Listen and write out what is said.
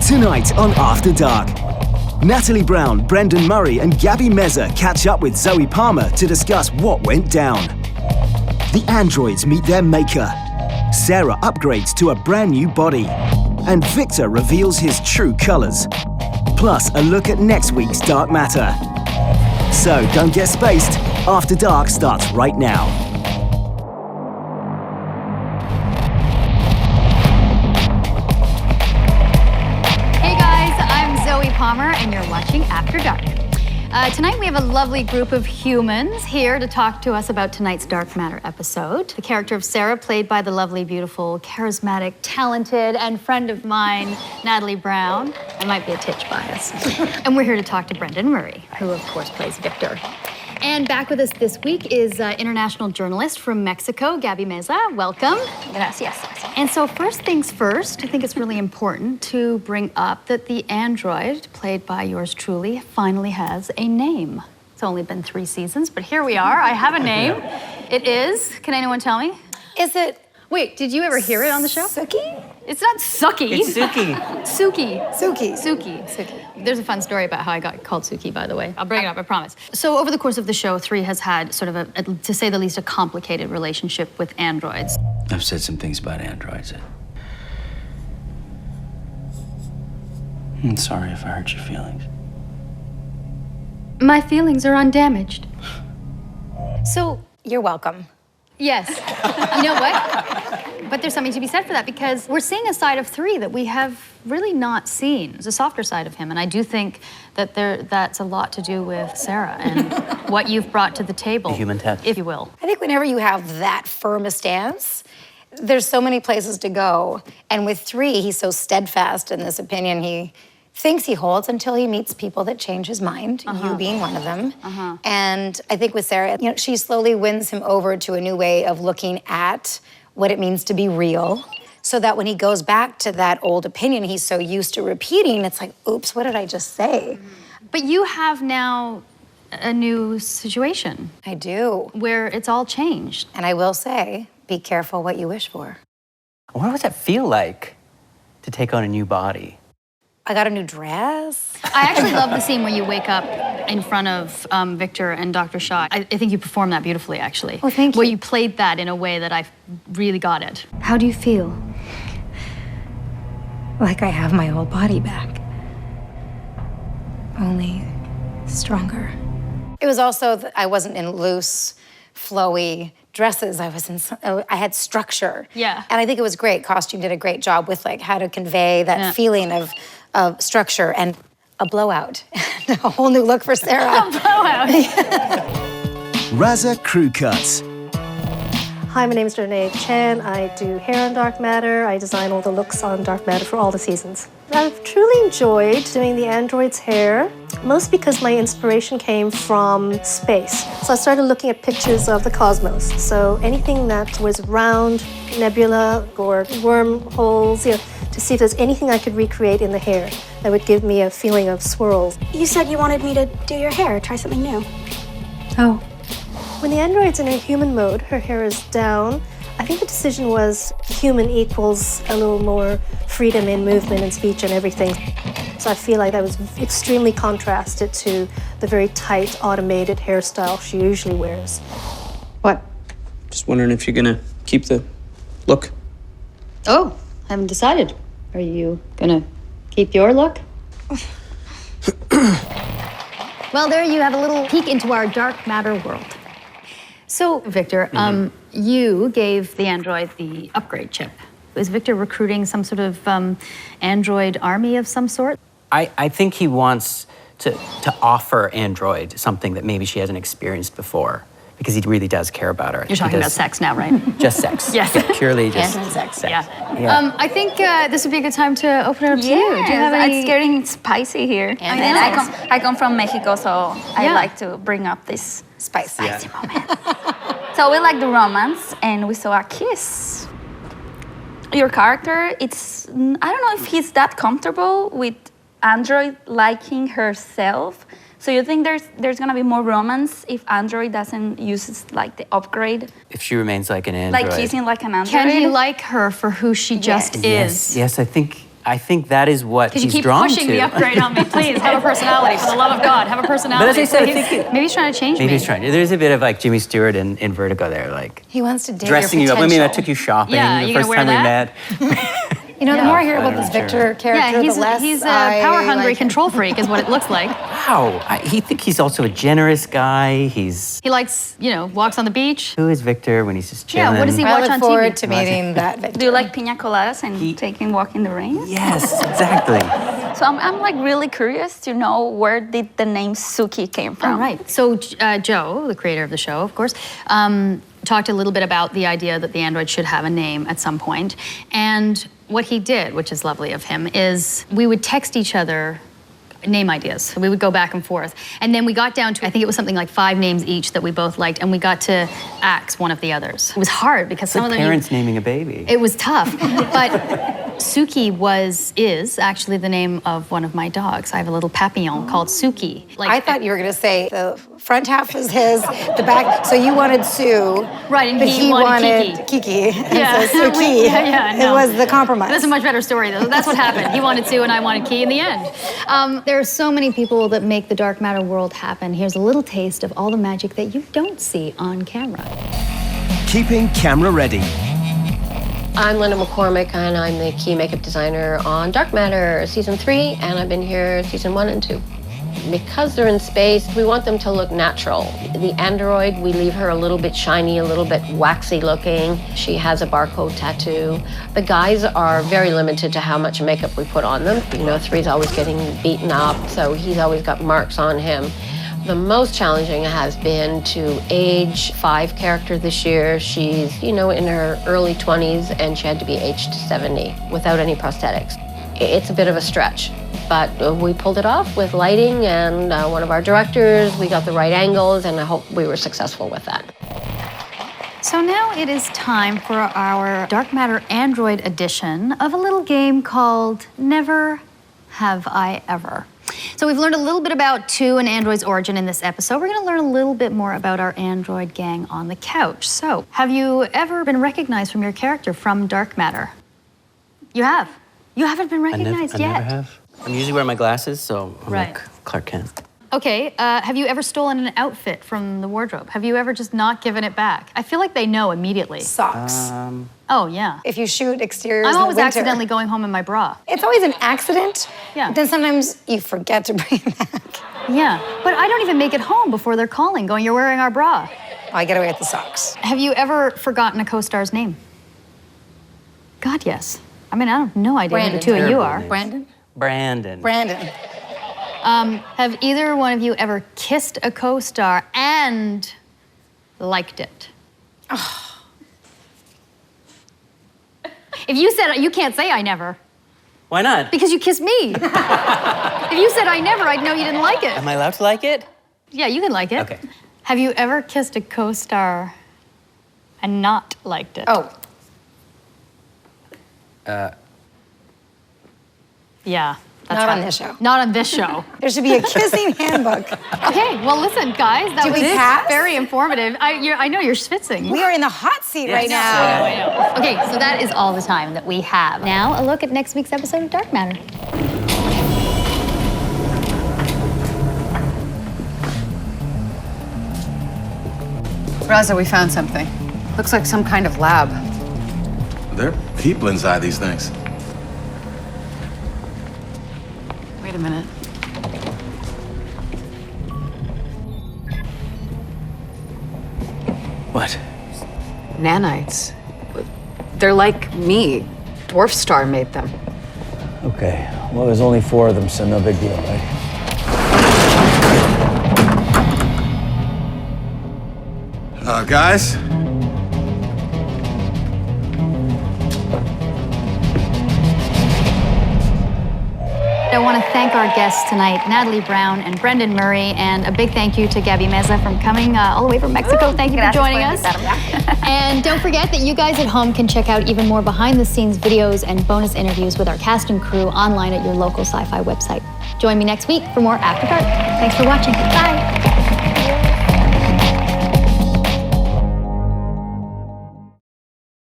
Tonight on After Dark, Natalie Brown, Brendan Murray and Gabby Meza catch up with Zoie Palmer to discuss what went down. The androids meet their maker. Sarah upgrades to a brand new body. And Victor reveals his true colors. Plus, a look at next week's Dark Matter. So, don't get spaced. After Dark starts right now. Palmer, and you're watching After Dark. Tonight we have a lovely group of humans here to talk to us about tonight's Dark Matter episode. The character of Sarah, played by the lovely, beautiful, charismatic, talented, and friend of mine, Natalie Brown. I might be a titch bias. And we're here to talk to Brendan Murray, who of course plays Victor. And back with us this week is international journalist from Mexico, Gabby Meza. Welcome. Gracias. And so first things first, I think it's really important to bring up that the android, played by yours truly, finally has a name. It's only been 3 seasons, but here we are. I have a name. It is, can anyone tell me? Is it... Wait, did you ever hear it on the show? Suki? It's not Suki. It's Suki. Suki. Suki. Suki. Suki. There's a fun story about how I got called Suki, by the way. I'll bring it up, I promise. So over the course of the show, 3 has had sort of a, to say the least, a complicated relationship with androids. I've said some things about androids. I'm sorry if I hurt your feelings. My feelings are undamaged. So, You're welcome. yes. You know what? But there's something to be said for that, because we're seeing a side of 3 that we have really not seen. There's a softer side of him, and I do think that that's a lot to do with Sarah and what you've brought to the table. The human touch. If you will. I think whenever you have that firm a stance, there's so many places to go. And with 3, he's so steadfast in this opinion he thinks he holds until he meets people that change his mind, you being one of them. And I think with Sarah, you know, she slowly wins him over to a new way of looking at what it means to be real, so that when he goes back to that old opinion he's so used to repeating, it's like, oops, what did I just say? But you have now a new situation. I do. Where it's all changed. And I will say, be careful what you wish for. What does that feel like to take on a new body? I got a new dress. I actually love the scene where you wake up in front of Victor and Dr. Shaw. I think you performed that beautifully, actually. Oh, thank you. Where you played that in a way that I really got it. How do you feel? Like I have my old body back. Only stronger. It was also that I wasn't in loose, flowy dresses. I had structure. Yeah. And I think it was great. Costume did a great job with like how to convey that feeling of structure and a blowout. A whole new look for Sarah. A blowout. Raza Crew Cuts. Hi, my name is Renee Chan. I do hair on Dark Matter. I design all the looks on Dark Matter for all the seasons. I've truly enjoyed doing the android's hair, mostly because my inspiration came from space. So I started looking at pictures of the cosmos. So anything that was round, nebula, or wormholes, you know, to see if there's anything I could recreate in the hair that would give me a feeling of swirls. You said you wanted me to do your hair, try something new. Oh. When the android's in a human mode, her hair is down. I think the decision was human equals a little more freedom in movement and speech and everything. So I feel like that was extremely contrasted to the very tight, automated hairstyle she usually wears. What? Just wondering if you're gonna keep the look. Oh, I haven't decided. Are you gonna keep your look? Well, there you have a little peek into our Dark Matter world. So, Victor, you gave the android the upgrade chip. Is Victor recruiting some sort of android army of some sort? I think he wants to offer android something that maybe she hasn't experienced before, because he really does care about her. You're talking about sex now, right? Just sex. Yes. Yeah, purely just Android sex. Yeah. I think this would be a good time to open it up to you. Do you have any... It's getting spicy here. And I come from Mexico, so I like to bring up this spicy moment. So we like the romance, and we saw a kiss. Your character, I don't know if he's that comfortable with Android liking herself. So you think there's gonna be more romance if Android doesn't use like the upgrade? If she remains like an android. Like kissing like an android? Can he like her for who she just is? Yes, I think I think that is what Because he's you keep drawn pushing to. the upgrade on me. Please, have a personality. For the love of God, have a personality. But as I said, I please. think Maybe he's trying to change Maybe me. he's trying. There's a bit of like Jimmy Stewart in Vertigo there, like He wants to date dressing your you up. I mean, I potential. took you shopping Yeah, the you first gonna time wear we met. You know, the more I hear I'm about not this Victor character, Yeah, the less he's a I power-hungry like him. control freak is what it looks like. Wow, I think he's also a generous guy. He's He likes, walks on the beach. who is Victor when he's just chilling? Yeah, what does he I watch look on forward TV? to meeting that Victor. Do you like pina coladas and taking walk in the rain? Yes, exactly. So I'm like really curious to know where did the name Suki came from? Oh, right. So Joe, the creator of the show, of course, talked a little bit about the idea that the android should have a name at some point. And what he did, which is lovely of him, is we would text each other name ideas. We would go back and forth. And then we got down to, I think it was something like 5 names each that we both liked, and we got to axe one of the others. It was hard because some Like of them... parents naming a baby. It was tough, but Suki is actually the name of one of my dogs. I have a little papillon called Suki. I thought you were going to say the front half was his, the back. So you wanted Sue, Right, and but he wanted Kiki. Yeah. And so Suki. No. It was the compromise. That's a much better story, though. That's what happened. He wanted Sue, and I wanted Key in the end. There are so many people that make the dark matter world happen. Here's a little taste of all the magic that you don't see on camera. Keeping camera ready. I'm Linda McCormick, and I'm the key makeup designer on Dark Matter Season 3, and I've been here Season 1 and 2. Because they're in space, we want them to look natural. The android, we leave her a little bit shiny, a little bit waxy looking. She has a barcode tattoo. The guys are very limited to how much makeup we put on them. 3's always getting beaten up, so he's always got marks on him. The most challenging has been to age 5 character this year. She's, in her early 20s, and she had to be aged 70 without any prosthetics. It's a bit of a stretch, but we pulled it off with lighting and one of our directors. We got the right angles, and I hope we were successful with that. So now it is time for our Dark Matter Android edition of a little game called Never Have I Ever. So we've learned a little bit about an android's origin in this episode. We're going to learn a little bit more about our android gang on the couch. So, have you ever been recognized from your character from Dark Matter? You have? You haven't been recognized yet? I never have. I'm usually wearing my glasses, so I'm Right. like Clark Kent. Okay, have you ever stolen an outfit from the wardrobe? Have you ever just not given it back? I feel like they know immediately. Socks. Oh, yeah. If you shoot exteriors I'm in always the winter. accidentally going home in my bra. It's always an accident. Yeah. Then sometimes you forget to bring it back. Yeah, but I don't even make it home before they're calling, going, "You're wearing our bra." I get away with the socks. Have you ever forgotten a co-star's name? God, yes. I mean, I have no idea who the two of you are. Brandon? Brandon. Have either one of you ever kissed a co-star and liked it? If you said, you can't say I never, Why not? because you kissed me. If you said I never, I'd know you didn't like it. Am I allowed to like it? Yeah, you can like it. Okay. Have you ever kissed a co-star and not liked it? Oh, Yeah. That's not on happened. this show. Not on this show. There should be a kissing handbook. Okay, well, listen, guys, that Did was we pass? very informative. I know you're schwitzing. We are in the hot seat right now. I know. Okay, so that is all the time that we have. Now, a look at next week's episode of Dark Matter. Raza, we found something. Looks like some kind of lab. There are people inside these things. Wait a minute. What? Nanites. They're like me. Dwarf Star made them. Okay, well, there's only 4 of them, so no big deal, right? Guys? I want to thank our guests tonight, Natalie Brown and Brendan Murray, and a big thank you to Gabby Meza from coming all the way from Mexico. Thank you for joining us. And don't forget that you guys at home can check out even more behind-the-scenes videos and bonus interviews with our cast and crew online at your local Sci-Fi website. Join me next week for more After Dark. Thanks for watching. Bye.